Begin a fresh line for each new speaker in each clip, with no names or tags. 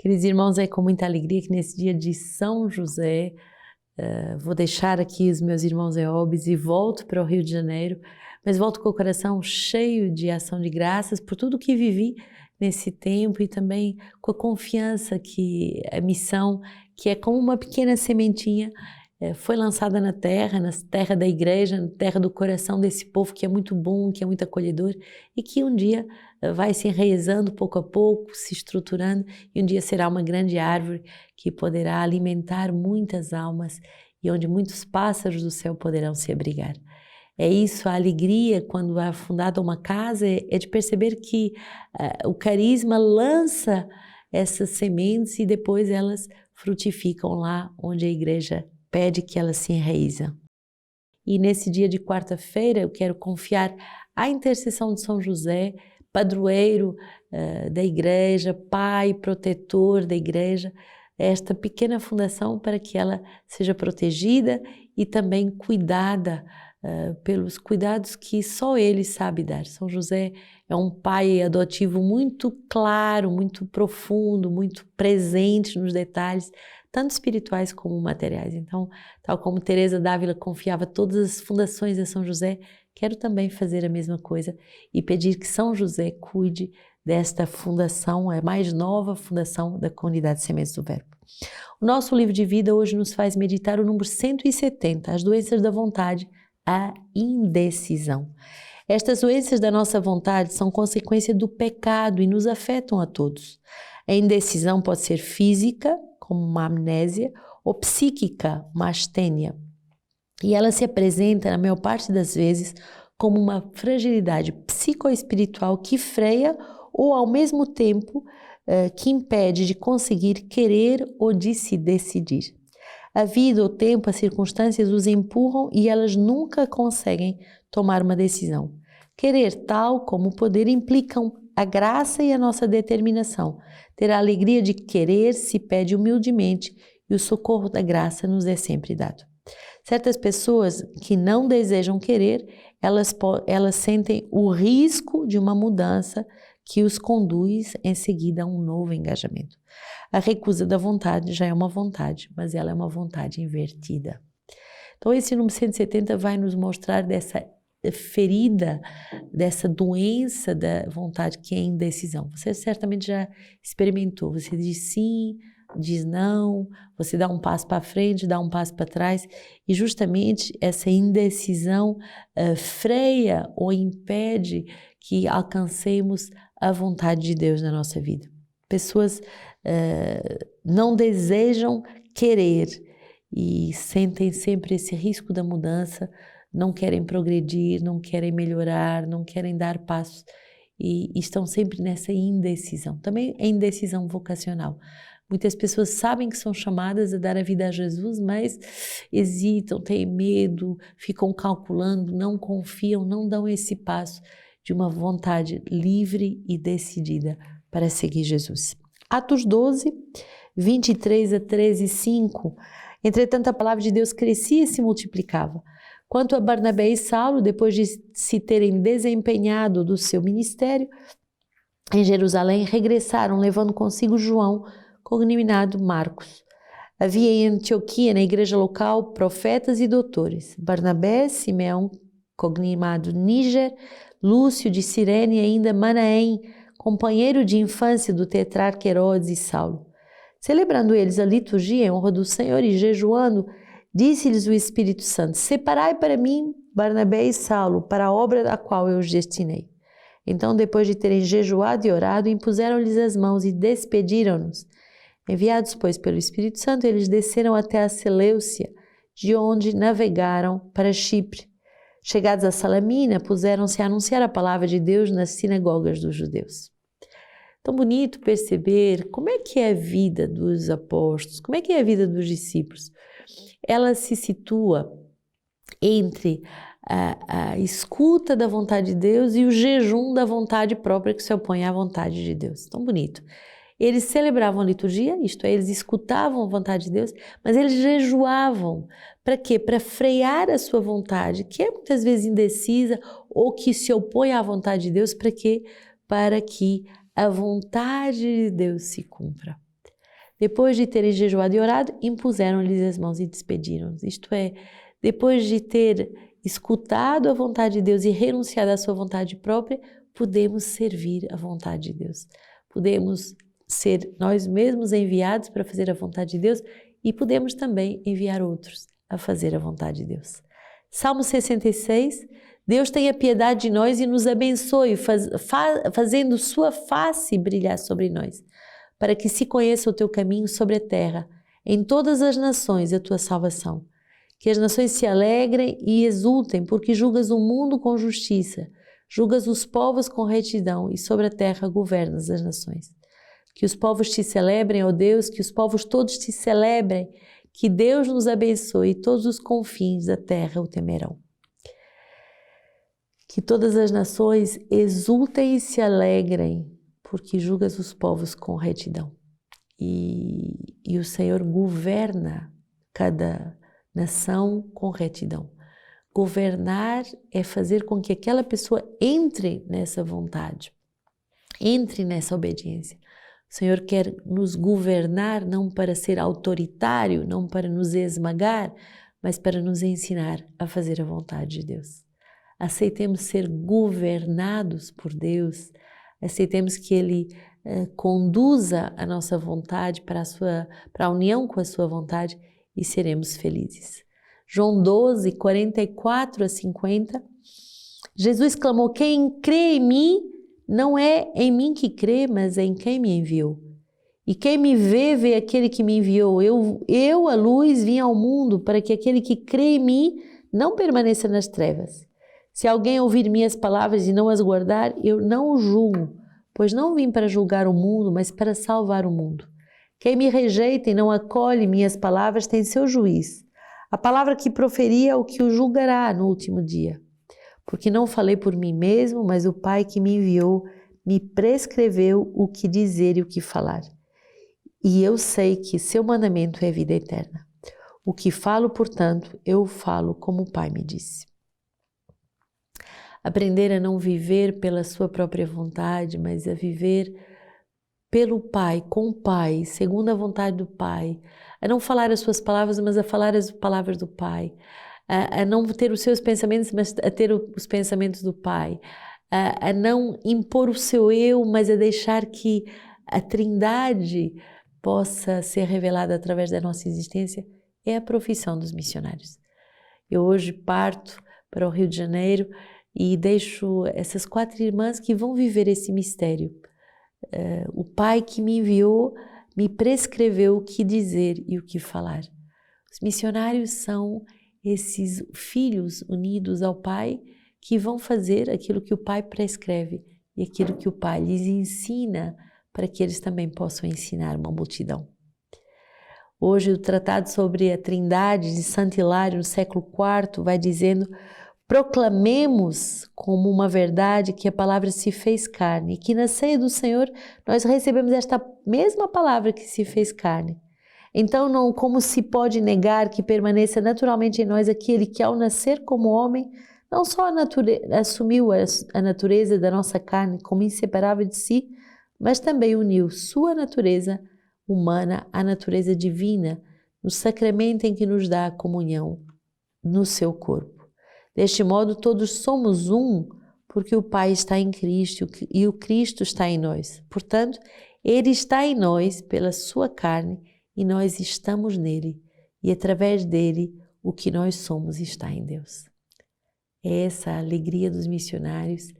Queridos irmãos, é com muita alegria que nesse dia de São José, vou deixar aqui os meus irmãos eóbis e volto para o Rio de Janeiro, mas volto com o coração cheio de ação de graças por tudo que vivi nesse tempo e também com a confiança que a missão, que é como uma pequena sementinha, foi lançada na terra da igreja, na terra do coração desse povo que é muito bom, que é muito acolhedor e que um dia vai se enraizando pouco a pouco, se estruturando e um dia será uma grande árvore que poderá alimentar muitas almas e onde muitos pássaros do céu poderão se abrigar. É isso, a alegria quando é fundada uma casa é de perceber que o carisma lança essas sementes e depois elas frutificam lá onde a igreja pede que elas se enraizem. E nesse dia de quarta-feira eu quero confiar a intercessão de São José, padroeiro da igreja, pai protetor da igreja, esta pequena fundação para que ela seja protegida e também cuidada pelos cuidados que só ele sabe dar. São José é um pai adotivo muito claro, muito profundo, muito presente nos detalhes, tanto espirituais como materiais. Então, tal como Teresa d'Ávila confiava todas as fundações a São José, quero também fazer a mesma coisa e pedir que São José cuide desta fundação, a mais nova fundação da Comunidade Sementes do Verbo. O nosso livro de vida hoje nos faz meditar o número 170, as doenças da vontade, a indecisão. Estas doenças da nossa vontade são consequência do pecado e nos afetam a todos. A indecisão pode ser física, como uma amnésia, ou psíquica, uma astênia. E ela se apresenta, na maior parte das vezes, como uma fragilidade psicoespiritual que freia ou, ao mesmo tempo, que impede de conseguir querer ou de se decidir. A vida, o tempo, as circunstâncias os empurram e elas nunca conseguem tomar uma decisão. Querer, tal como o poder, implicam a graça e a nossa determinação. Ter a alegria de querer se pede humildemente e o socorro da graça nos é sempre dado. Certas pessoas que não desejam querer, elas sentem o risco de uma mudança que os conduz em seguida a um novo engajamento. A recusa da vontade já é uma vontade, mas ela é uma vontade invertida. Então esse número 170 vai nos mostrar dessa ferida, dessa doença da vontade que é a indecisão. Você certamente já experimentou, você diz sim, diz não, você dá um passo para frente, dá um passo para trás e justamente essa indecisão freia ou impede que alcancemos a vontade de Deus na nossa vida. Pessoas não desejam querer e sentem sempre esse risco da mudança, não querem progredir, não querem melhorar, não querem dar passos e estão sempre nessa indecisão. Também é indecisão vocacional. Muitas pessoas sabem que são chamadas a dar a vida a Jesus, mas hesitam, têm medo, ficam calculando, não confiam, não dão esse passo de uma vontade livre e decidida para seguir Jesus. Atos 12, 23 a 13, 5. Entretanto, a palavra de Deus crescia e se multiplicava. Quanto a Barnabé e Saulo, depois de se terem desempenhado do seu ministério em Jerusalém, regressaram levando consigo João, cognominado Marcos. Havia em Antioquia, na igreja local, profetas e doutores. Barnabé, Simeão, cognominado Níger, Lúcio de Cirene e ainda Manaém, companheiro de infância do tetrarca Herodes e Saulo. Celebrando eles a liturgia em honra do Senhor e jejuando, disse-lhes o Espírito Santo: separai para mim Barnabé e Saulo para a obra a qual eu os destinei. Então, depois de terem jejuado e orado, impuseram-lhes as mãos e despediram-nos. Enviados, pois, pelo Espírito Santo, eles desceram até a Seleucia, de onde navegaram para Chipre. Chegados a Salamina, puseram-se a anunciar a palavra de Deus nas sinagogas dos judeus. Tão bonito perceber como é que é a vida dos apóstolos, como é que é a vida dos discípulos. Ela se situa entre a escuta da vontade de Deus e o jejum da vontade própria que se opõe à vontade de Deus. Tão bonito. Eles celebravam a liturgia, isto é, eles escutavam a vontade de Deus, mas eles jejuavam. Para quê? Para frear a sua vontade, que é muitas vezes indecisa ou que se opõe à vontade de Deus. Para quê? Para que a vontade de Deus se cumpra. Depois de terem jejuado e orado, impuseram-lhes as mãos e despediram-nos. Isto é, depois de ter escutado a vontade de Deus e renunciado à sua vontade própria, podemos servir a vontade de Deus. Podemos ser nós mesmos enviados para fazer a vontade de Deus e podemos também enviar outros a fazer a vontade de Deus. Salmo 66, Deus tenha piedade de nós e nos abençoe, fazendo sua face brilhar sobre nós, para que se conheça o teu caminho sobre a terra, em todas as nações a tua salvação. Que as nações se alegrem e exultem, porque julgas o mundo com justiça, julgas os povos com retidão e sobre a terra governas as nações. Que os povos te celebrem, ó Deus, que os povos todos te celebrem, que Deus nos abençoe e todos os confins da terra o temerão. Que todas as nações exultem e se alegrem, porque julgas os povos com retidão. E o Senhor governa cada nação com retidão. Governar é fazer com que aquela pessoa entre nessa vontade, entre nessa obediência. O Senhor quer nos governar não para ser autoritário, não para nos esmagar, mas para nos ensinar a fazer a vontade de Deus. Aceitemos ser governados por Deus, aceitemos que Ele conduza a nossa vontade para a união com a sua vontade e seremos felizes. João 12, 44 a 50, Jesus clamou: quem crê em mim, não é em mim que crê, mas é em quem me enviou. E quem me vê, vê aquele que me enviou. Eu, a luz, vim ao mundo para que aquele que crê em mim não permaneça nas trevas. Se alguém ouvir minhas palavras e não as guardar, eu não o julgo, pois não vim para julgar o mundo, mas para salvar o mundo. Quem me rejeita e não acolhe minhas palavras tem seu juiz. A palavra que proferi é o que o julgará no último dia. Porque não falei por mim mesmo, mas o Pai que me enviou me prescreveu o que dizer e o que falar. E eu sei que seu mandamento é vida eterna. O que falo, portanto, eu falo como o Pai me disse. Aprender a não viver pela sua própria vontade, mas a viver pelo Pai, com o Pai, segundo a vontade do Pai. A não falar as suas palavras, mas a falar as palavras do Pai. A não ter os seus pensamentos, mas a ter os pensamentos do Pai, a não impor o seu eu, mas a deixar que a Trindade possa ser revelada através da nossa existência, é a profissão dos missionários. Eu hoje parto para o Rio de Janeiro e deixo essas 4 irmãs que vão viver esse mistério. O Pai que me enviou me prescreveu o que dizer e o que falar. Os missionários são esses filhos unidos ao Pai que vão fazer aquilo que o Pai prescreve e aquilo que o Pai lhes ensina para que eles também possam ensinar uma multidão. Hoje o tratado sobre a Trindade de Santo Hilário no século IV vai dizendo: proclamemos como uma verdade que a palavra se fez carne e que na ceia do Senhor nós recebemos esta mesma palavra que se fez carne. Então, não, como se pode negar que permaneça naturalmente em nós aquele que, ao nascer como homem, não só assumiu a natureza da nossa carne como inseparável de si, mas também uniu sua natureza humana à natureza divina no sacramento em que nos dá a comunhão no seu corpo. Deste modo, todos somos um, porque o Pai está em Cristo e o Cristo está em nós. Portanto, Ele está em nós pela sua carne e nós estamos nele, e através dele o que nós somos está em Deus. É essa a alegria dos missionários,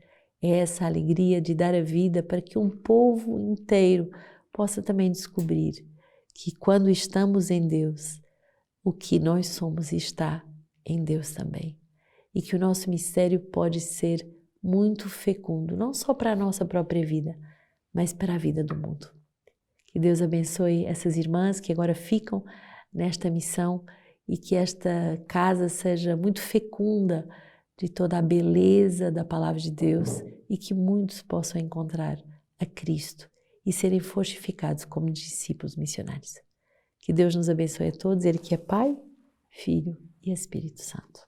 é essa a alegria de dar a vida para que um povo inteiro possa também descobrir que quando estamos em Deus, o que nós somos está em Deus também. E que o nosso mistério pode ser muito fecundo, não só para a nossa própria vida, mas para a vida do mundo. Que Deus abençoe essas irmãs que agora ficam nesta missão e que esta casa seja muito fecunda de toda a beleza da palavra de Deus e que muitos possam encontrar a Cristo e serem fortificados como discípulos missionários. Que Deus nos abençoe a todos, Ele que é Pai, Filho e Espírito Santo.